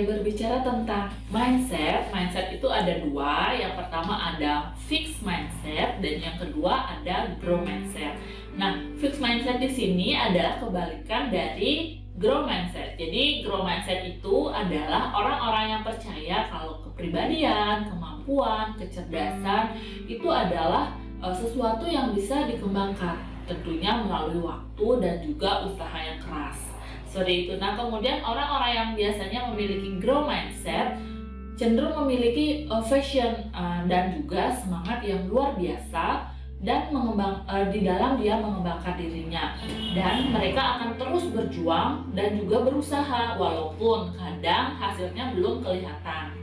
berbicara tentang mindset, mindset itu ada dua. Yang pertama ada fixed mindset dan yang kedua ada growth mindset. Nah, fixed mindset di sini adalah kebalikan dari growth mindset. Jadi growth mindset itu adalah orang-orang yang percaya kalau kepribadian, kemampuan, kecerdasan itu adalah sesuatu yang bisa dikembangkan, tentunya melalui waktu dan juga usaha yang keras. Seperti itu. Nah, kemudian orang-orang yang biasanya memiliki growth mindset cenderung memiliki passion dan juga semangat yang luar biasa dan di dalam dia mengembangkan dirinya, dan mereka akan terus berjuang dan juga berusaha walaupun kadang hasilnya belum kelihatan.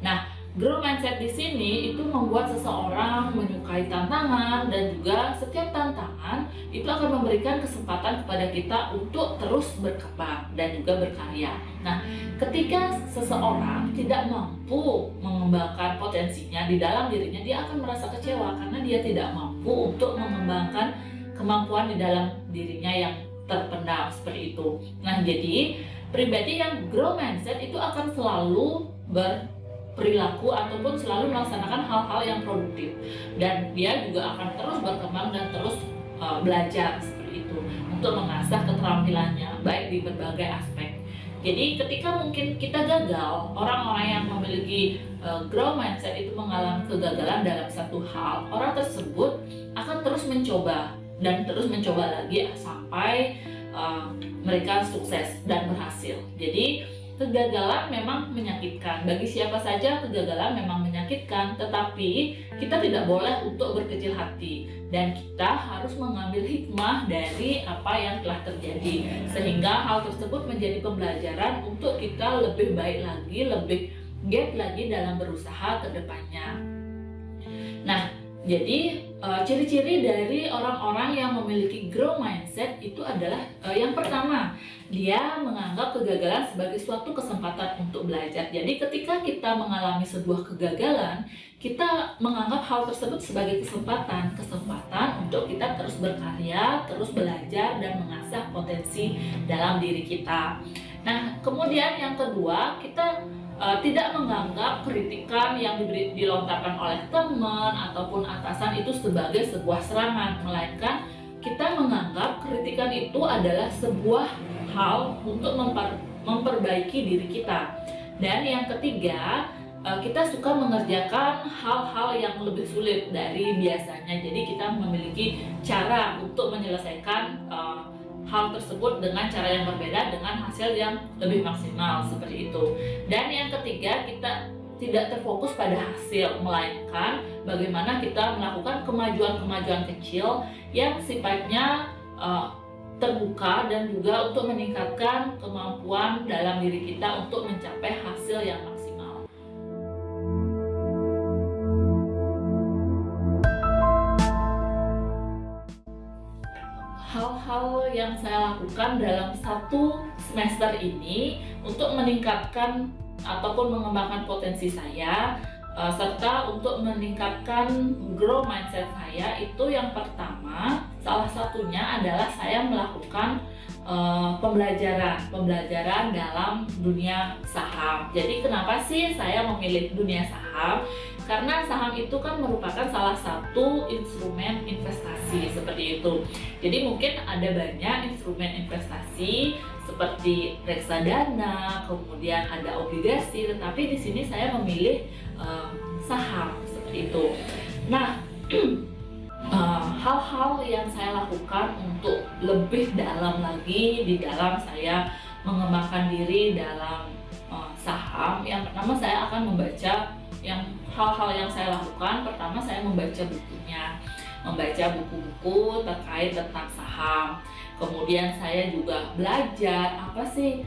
Nah, growth mindset di sini itu membuat seseorang menyukai tantangan dan juga setiap tantangan itu akan memberikan kesempatan kepada kita untuk terus berkembang dan juga berkarya. Nah, ketika seseorang tidak mampu mengembangkan potensinya di dalam dirinya, dia akan merasa kecewa karena dia tidak mampu untuk mengembangkan kemampuan di dalam dirinya yang terpendam seperti itu. Nah, jadi pribadi yang growth mindset itu akan selalu perilaku ataupun selalu melaksanakan hal-hal yang produktif, dan dia juga akan terus berkembang dan terus belajar seperti itu untuk mengasah keterampilannya baik di berbagai aspek. Jadi ketika mungkin kita gagal, orang-orang yang memiliki growth mindset itu mengalami kegagalan dalam satu hal, orang tersebut akan terus mencoba dan terus mencoba lagi sampai mereka sukses dan berhasil. Jadi kegagalan memang menyakitkan. Bagi siapa saja kegagalan memang menyakitkan, tetapi kita tidak boleh untuk berkecil hati dan kita harus mengambil hikmah dari apa yang telah terjadi, sehingga hal tersebut menjadi pembelajaran untuk kita lebih baik lagi, lebih giat lagi dalam berusaha ke depannya. Nah, jadi ciri-ciri dari orang-orang yang memiliki growth mindset itu adalah yang pertama, dia menganggap kegagalan sebagai suatu kesempatan untuk belajar. Jadi ketika kita mengalami sebuah kegagalan, kita menganggap hal tersebut sebagai kesempatan untuk kita terus berkarya, terus belajar dan mengasah potensi dalam diri kita. Nah, kemudian yang kedua, kita tidak menganggap kritikan yang dilontarkan oleh teman ataupun atasan itu sebagai sebuah serangan, melainkan kita menganggap kritikan itu adalah sebuah hal untuk memperbaiki diri kita. Dan yang ketiga, kita suka mengerjakan hal-hal yang lebih sulit dari biasanya. Jadi kita memiliki cara untuk menyelesaikan hal tersebut dengan cara yang berbeda, dengan hasil yang lebih maksimal seperti itu. Dan yang ketiga, kita tidak terfokus pada hasil, melainkan bagaimana kita melakukan kemajuan-kemajuan kecil yang sifatnya terbuka dan juga untuk meningkatkan kemampuan dalam diri kita untuk mencapai hasil yang maksimal. Hal-hal yang saya lakukan dalam satu semester ini untuk meningkatkan ataupun mengembangkan potensi saya serta untuk meningkatkan growth mindset saya, itu yang pertama, salah satunya adalah saya melakukan pembelajaran dalam dunia saham. Jadi kenapa sih saya memilih dunia saham? Karena saham itu kan merupakan salah satu instrumen investasi seperti itu. Jadi mungkin ada banyak instrumen investasi seperti reksadana, kemudian ada obligasi, tetapi di sini saya memilih saham seperti itu. Nah, hal-hal yang saya lakukan untuk lebih dalam lagi di dalam saya mengembangkan diri dalam saham, yang pertama saya akan membaca hal-hal yang saya lakukan. Pertama, saya membaca bukunya, membaca buku-buku terkait tentang saham. Kemudian saya juga belajar apa sih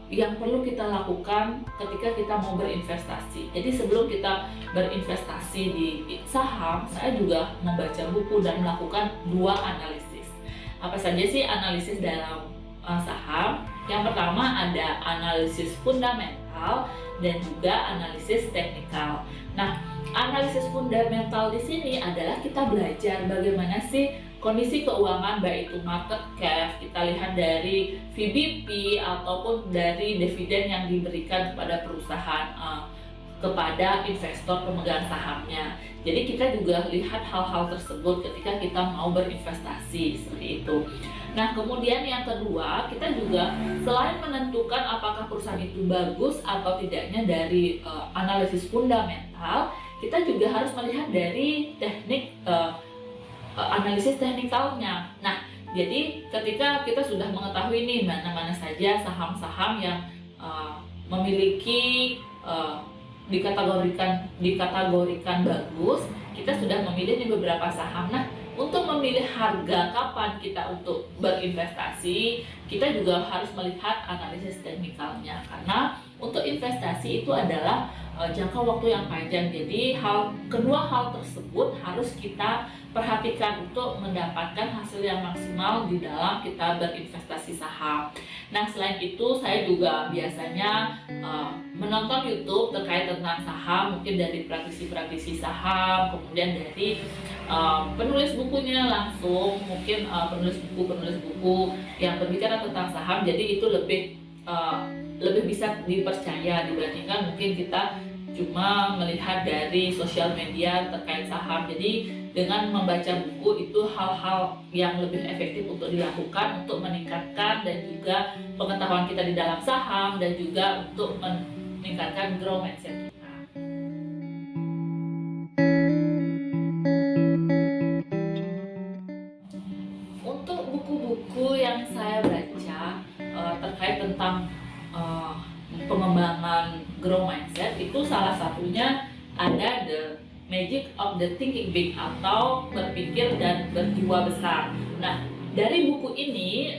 yang perlu kita lakukan ketika kita mau berinvestasi. Jadi sebelum kita berinvestasi di saham, saya juga membaca buku dan melakukan dua analisis. Apa saja sih analisis dalam saham? Yang pertama ada analisis fundamental dan juga analisis teknikal. Nah, analisis fundamental di sini adalah kita belajar bagaimana sih kondisi keuangan, baik itu market cap, kita lihat dari VBP ataupun dari dividen yang diberikan kepada perusahaan kepada investor pemegang sahamnya. Jadi kita juga lihat hal-hal tersebut ketika kita mau berinvestasi seperti itu. Nah, kemudian yang kedua, kita juga selain menentukan apakah perusahaan itu bagus atau tidaknya dari analisis fundamental, kita juga harus melihat dari teknik analisis teknikalnya. Nah, jadi ketika kita sudah mengetahui nih mana-mana saja saham-saham yang memiliki dikategorikan bagus, kita sudah memilih nih beberapa saham. Nah, untuk memilih harga kapan kita untuk berinvestasi, kita juga harus melihat analisis teknikalnya, karena untuk investasi itu adalah jangka waktu yang panjang. Jadi kedua hal tersebut harus kita perhatikan untuk mendapatkan hasil yang maksimal di dalam kita berinvestasi saham. Nah, selain itu saya juga biasanya menonton YouTube terkait tentang saham, mungkin dari praktisi-praktisi saham, kemudian dari penulis bukunya langsung, mungkin penulis buku yang berbicara tentang saham. Jadi itu lebih bisa dipercaya dibandingkan mungkin kita cuma melihat dari sosial media terkait saham. Jadi dengan membaca buku itu hal-hal yang lebih efektif untuk dilakukan untuk meningkatkan dan juga pengetahuan kita di dalam saham dan juga untuk meningkatkan growth mindset kita. Untuk buku-buku yang saya baca terkait tentang pengembangan growth mindset, itu salah satunya ada The Magic of the Thinking Big atau berpikir dan berjiwa besar. Nah, dari buku ini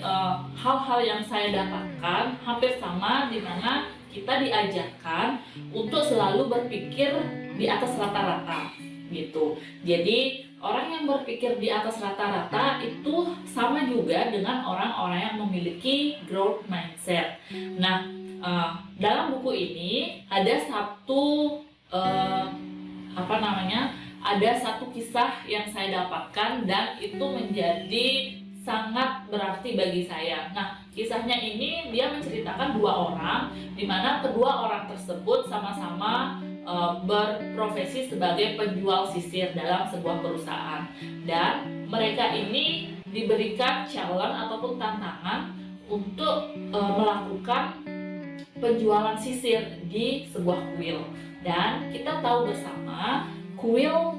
hal-hal yang saya dapatkan hampir sama, di mana kita diajarkan untuk selalu berpikir di atas rata-rata gitu. Jadi orang yang berpikir di atas rata-rata itu sama juga dengan orang-orang yang memiliki growth mindset. Nah, dalam buku ini ada satu kisah yang saya dapatkan dan itu menjadi sangat berarti bagi saya. Nah, kisahnya ini dia menceritakan dua orang, di mana kedua orang tersebut sama-sama berprofesi sebagai penjual sisir dalam sebuah perusahaan, dan mereka ini diberikan challenge ataupun tantangan untuk melakukan penjualan sisir di sebuah kuil. Dan kita tahu bersama, kuil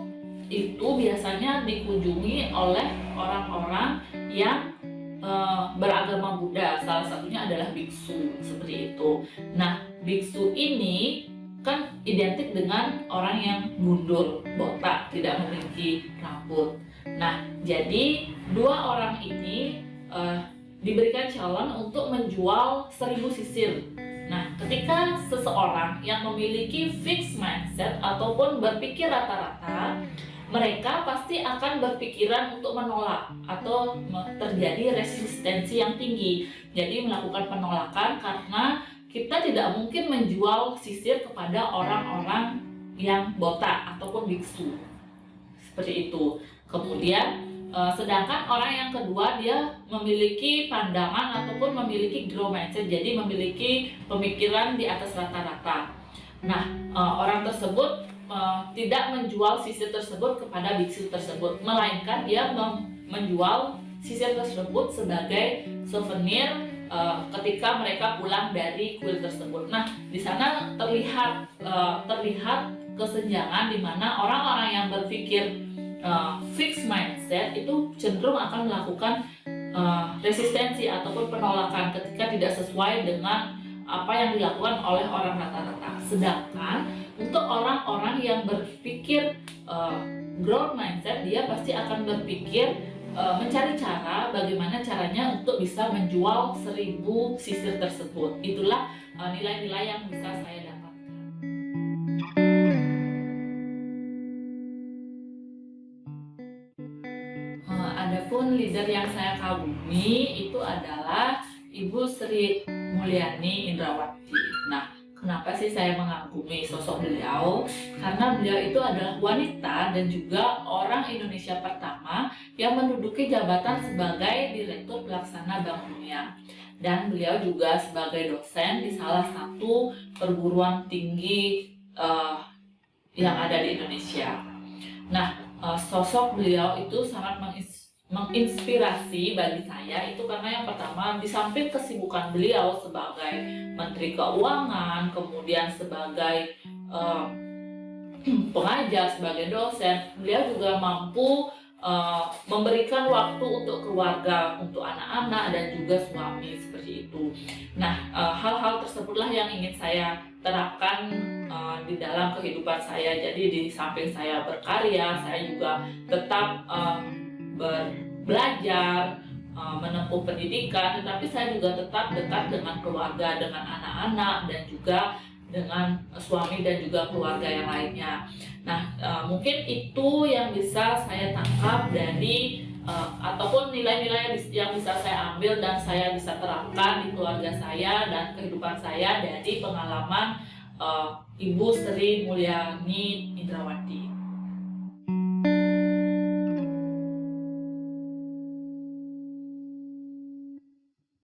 itu biasanya dikunjungi oleh orang-orang yang beragama Buddha, salah satunya adalah biksu seperti itu. Nah, biksu ini kan identik dengan orang yang gundul, botak, tidak memiliki rambut. Nah, jadi dua orang ini diberikan challenge untuk menjual 1000 sisir. Nah, ketika seseorang yang memiliki fixed mindset ataupun berpikir rata-rata, mereka pasti akan berpikiran untuk menolak atau terjadi resistensi yang tinggi. Jadi melakukan penolakan karena kita tidak mungkin menjual sisir kepada orang-orang yang botak ataupun biksu. Seperti itu. Kemudian sedangkan orang yang kedua dia memiliki pandangan ataupun memiliki growth mindset, jadi memiliki pemikiran di atas rata-rata. Nah, orang tersebut tidak menjual sisir tersebut kepada biksu tersebut, melainkan dia menjual sisir tersebut sebagai souvenir ketika mereka pulang dari kuil tersebut. Nah, di sana terlihat kesenjangan di mana orang-orang yang berpikir fixed mindset itu cenderung akan melakukan resistensi ataupun penolakan ketika tidak sesuai dengan apa yang dilakukan oleh orang rata-rata. Sedangkan untuk orang-orang yang berpikir growth mindset, dia pasti akan berpikir mencari cara bagaimana caranya untuk bisa menjual 1000 sisir tersebut. Itulah nilai-nilai yang bisa saya dapatkan. Adapun leader yang saya kagumi itu adalah Ibu Sri Mulyani Indrawati. Nah, Kenapa sih saya mengagumi sosok beliau? Karena beliau itu adalah wanita dan juga orang Indonesia pertama yang menduduki jabatan sebagai Direktur Pelaksana Bank Dunia. Dan beliau juga sebagai dosen di salah satu perguruan tinggi yang ada di Indonesia. Nah, sosok beliau itu sangat menginspirasi bagi saya itu karena yang pertama, di samping kesibukan beliau sebagai Menteri Keuangan, kemudian sebagai pengajar, sebagai dosen, beliau juga mampu memberikan waktu untuk keluarga, untuk anak-anak dan juga suami seperti itu. Nah, hal-hal tersebutlah yang ingin saya terapkan di dalam kehidupan saya. Jadi di samping saya berkarya, saya juga tetap belajar, menempuh pendidikan, tetapi saya juga tetap dekat dengan keluarga, dengan anak-anak, dan juga dengan suami dan juga keluarga yang lainnya. Nah, mungkin itu yang bisa saya tangkap dari ataupun nilai-nilai yang bisa saya ambil dan saya bisa terapkan di keluarga saya dan kehidupan saya dari pengalaman Ibu Sri Mulyani Indrawati.